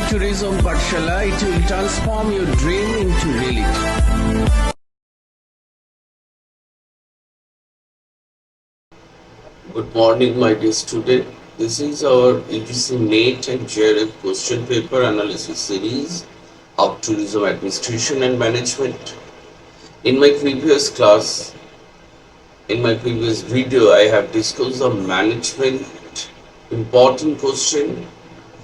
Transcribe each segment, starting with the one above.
Tourism Pathshala, it will transform your dream into reality. Good morning, my dear student. This is our UGC NET and JRF question paper analysis series of tourism administration and management. In my previous class, in my previous video, I have discussed the management important question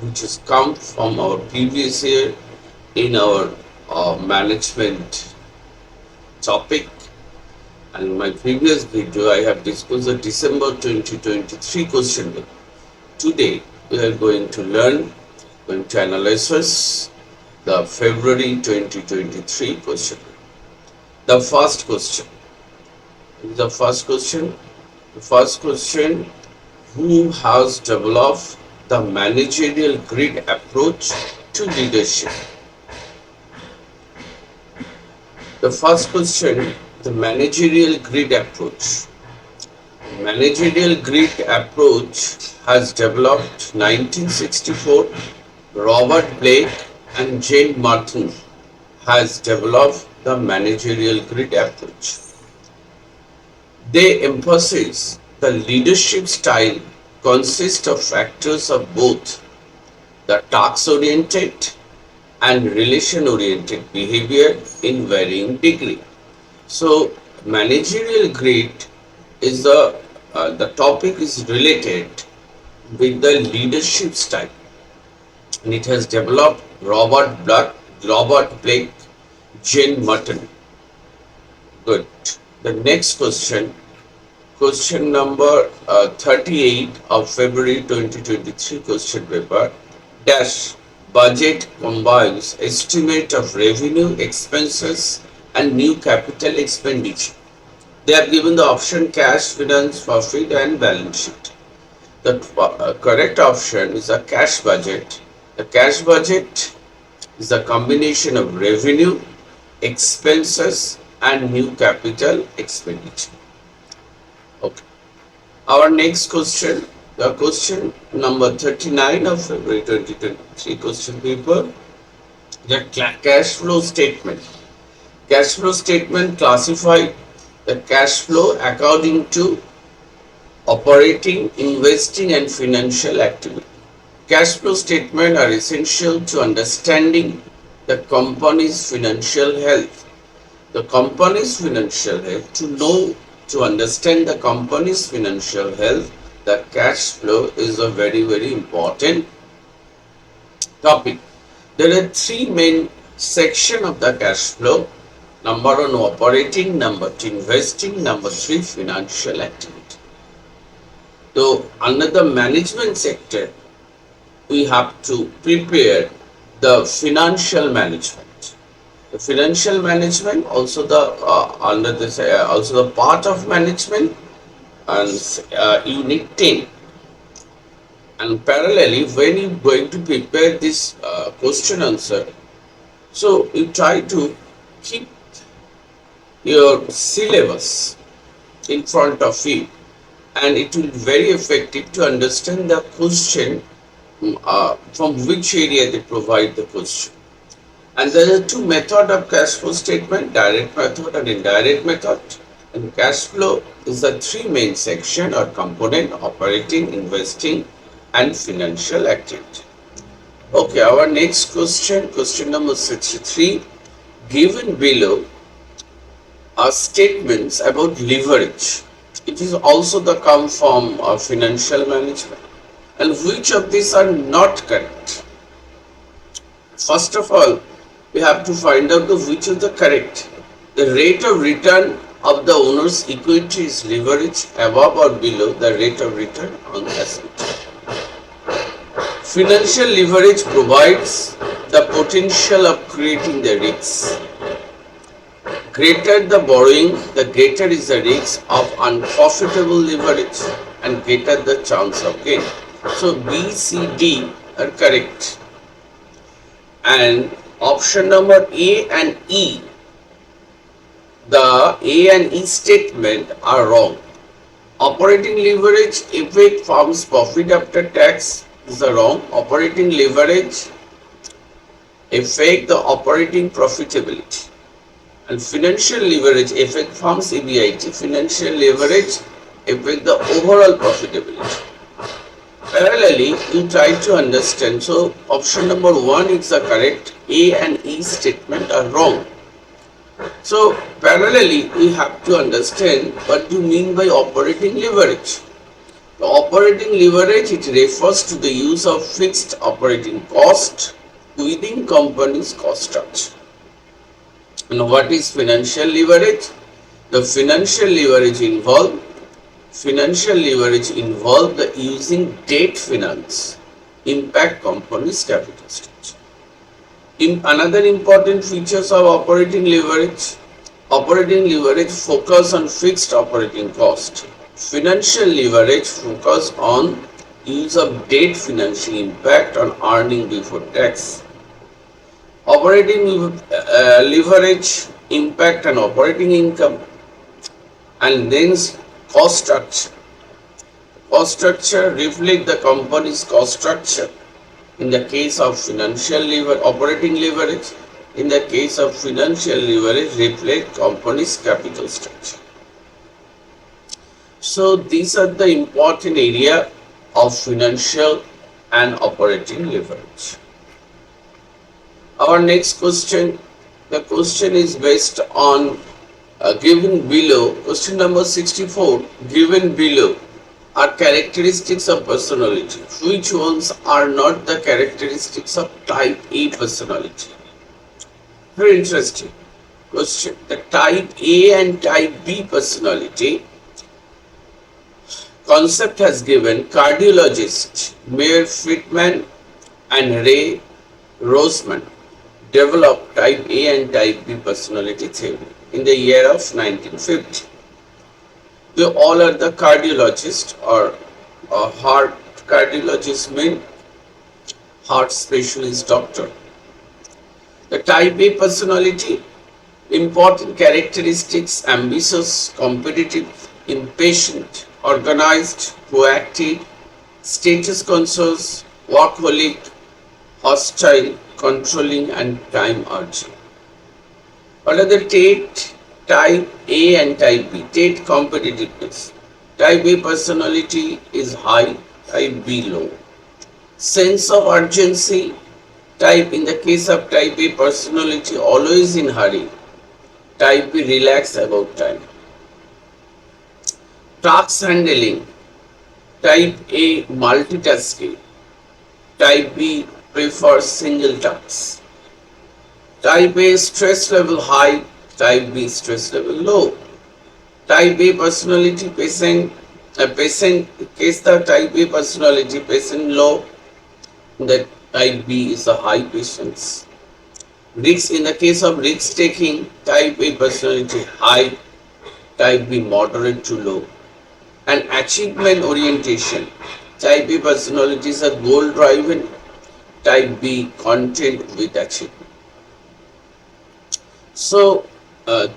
which has come from our previous year in our management topic. And in my previous video, I have discussed the December 2023 question paper. Today, we are going to analyze the February 2023 question. The first question. The first question, who has developed the managerial grid approach to leadership? The first question, the managerial grid approach. Managerial grid approach has developed 1964. Robert Blake and Jane Martin has developed the managerial grid approach. They emphasize the leadership style consists of factors of both the task-oriented and relation-oriented behavior in varying degree. So, managerial grid is the topic is related with the leadership style, and it has developed Robert Blake, Jane Martin. Good. The next question number 38 of February 2023 question paper. Dash budget combines estimate of revenue, expenses and new capital expenditure. They have given the option cash, finance, profit and balance sheet. The correct option is a cash budget. The cash budget is a combination of revenue, expenses and new capital expenditure. Okay. Our next question, the question number 39 of February 2023 question paper, the cash flow statement. Cash flow statement classify the cash flow according to operating, investing and financial activity. Cash flow statements are essential to understanding the company's financial health. The company's financial health, to understand the company's financial health, the cash flow is a very, very important topic. There are three main sections of the cash flow. Number one, operating, number two, investing, number three, financial activity. So, under the management sector, we have to prepare the financial management. The financial management also the under this also the part of management, and unit 10. And parallelly, when you are going to prepare this question answer, so you try to keep your syllabus in front of you, and it will be very effective to understand the question from which area they provide the question. And there are two methods of cash flow statement, direct method and indirect method. And cash flow is the three main section or component: operating, investing and financial activity. Okay, our next question number 63. Given below are statements about leverage. It is also the come from financial management. And which of these are not correct? First of all, we have to find out which is the correct. The rate of return of the owner's equity is leverage above or below the rate of return on the asset. Financial leverage provides the potential of creating the risk. Greater the borrowing, the greater is the risk of unprofitable leverage and greater the chance of gain. So B, C, D are correct. And option number A and E, the A and E statement are wrong. Operating leverage, if it forms profit after tax, is the wrong. Operating leverage affect the operating profitability, and financial leverage affect firm's EBIT. Financial leverage affect the overall profitability. Parallelly, you try to understand. So, option number 1 is the correct. A and E statement are wrong. So, parallelly, we have to understand what do you mean by operating leverage. The operating leverage, it refers to the use of fixed operating cost within company's cost structure. And what is financial leverage? The financial leverage involve the using debt finance impact company's capital structure. Another important features of operating leverage focus on fixed operating cost. Financial leverage focus on use of debt financing impact on earning before tax. Operating leverage impact on operating income, and then cost structure. Cost structure reflect the company's cost structure. In the case of operating leverage, in the case of financial leverage, reflect company's capital structure. So these are the important area of financial and operating leverage. Our next question, the question is based on given below, question number 64, given below are characteristics of personality. Which ones are not the characteristics of type A personality? Very interesting question. The type A and type B personality concept has given cardiologist Mayer Friedman and Ray Roseman developed type A and type B personality theory in the year of 1950. They all are the cardiologists or heart cardiologist mean heart specialist doctor. The type A personality, important characteristics: ambitious, competitive, impatient, organized, proactive, status conscious, workaholic, hostile, controlling, and time urging. What are the type A and type B? State competitiveness. Type A personality is high, type B low. Sense of urgency. In the case of type A personality, always in hurry. Type B relax about time. Task handling. Type A multitasking. Type B prefers single tasks. Type A stress level high, type B stress level low. Type A personality patient case the type A personality patient low, that type B is a high patience. Risk, in the case of risk taking, type A personality high, type B moderate to low. And achievement orientation, type A personality is a goal driven, type B content with achievement. So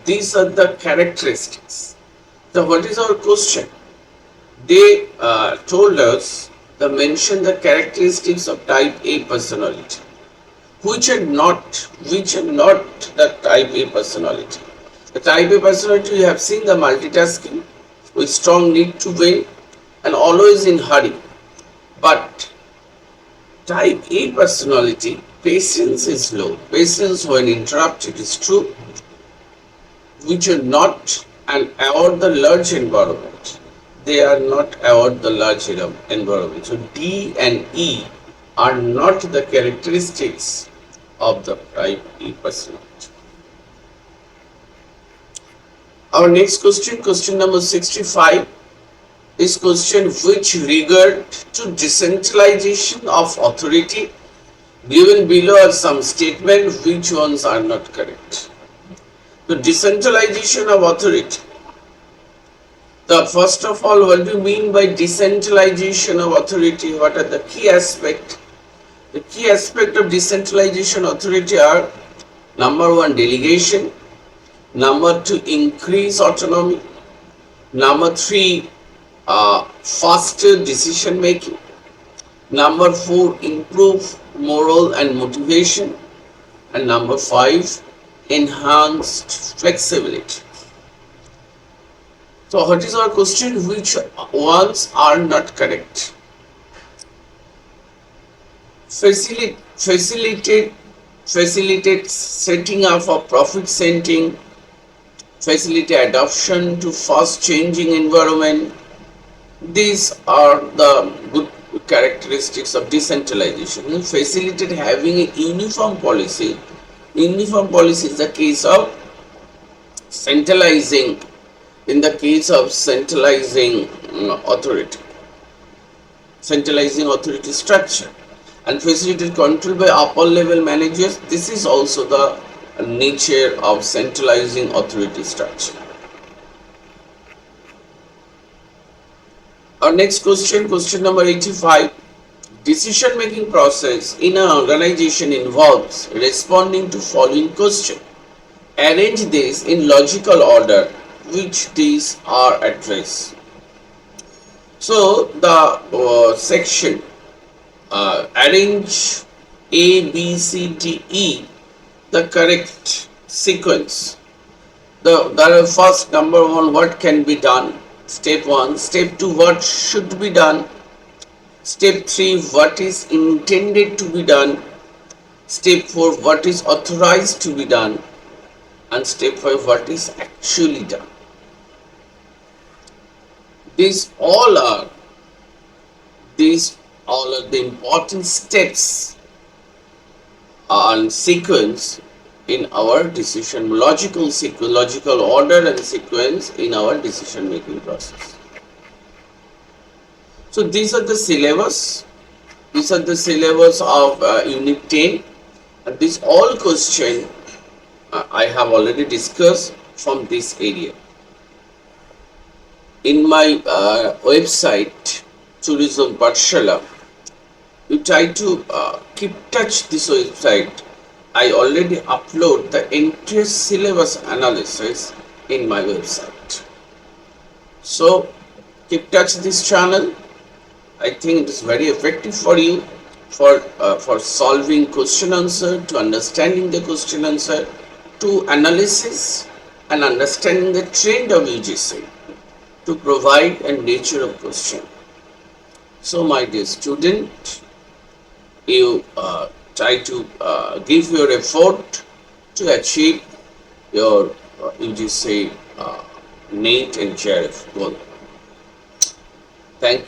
these are the characteristics. So what is our question? They told us, they mentioned the characteristics of type A personality, which are not the type A personality. The type A personality, you have seen the multitasking with strong need to win and always in hurry. But type A personality, patience is low. Patience when interrupted is true, which are not and avoid the large environment. They are not avoid the large environment. So D and E are not the characteristics of the type E personality. Our next question, question number 65. This question, which regard to decentralization of authority, given below are some statements, which ones are not correct? The decentralization of authority. First of all, what do you mean by decentralization of authority? What are the key aspects? The key aspect of decentralization authority are: number 1, delegation; number 2, increase autonomy; number 3, faster decision making; number 4, improve moral and motivation; And number 5, enhanced flexibility. So what is our question? Which ones are not correct? Facilitate setting up of profit centering, facilitate adoption to fast changing environment. These are the good characteristics of decentralization. Facilitate having a uniform policy. Uniform policy is the case of centralizing, in the case of centralizing authority structure, and facilitate control by upper level managers. This is also the nature of centralizing authority structure. Our next question number 85. Decision making process in an organization involves responding to following question. Arrange this in logical order. Which these are addressed? So the section arrange A, B, C, D, E, the correct sequence. The first, number 1, what can be done? Step 1. Step 2, what should be done? Step 3, what is intended to be done? Step 4, what is authorized to be done? And step 5, what is actually done? These all are the important steps and sequence in our logical order and sequence in our decision making process. So these are the syllabus. These are the syllabus of Unit 10, and this all question I have already discussed from this area. In my website, Tourism Pathshala, you try to keep touch this website. I already upload the entire syllabus analysis in my website. So keep touch this channel. I think it is very effective for you for solving question answer, to understanding the question answer, to analysis and understanding the trend of UGC, to provide a nature of question. So my dear student, you try to give your effort to achieve your UGC NET and JRF goal. Thank you.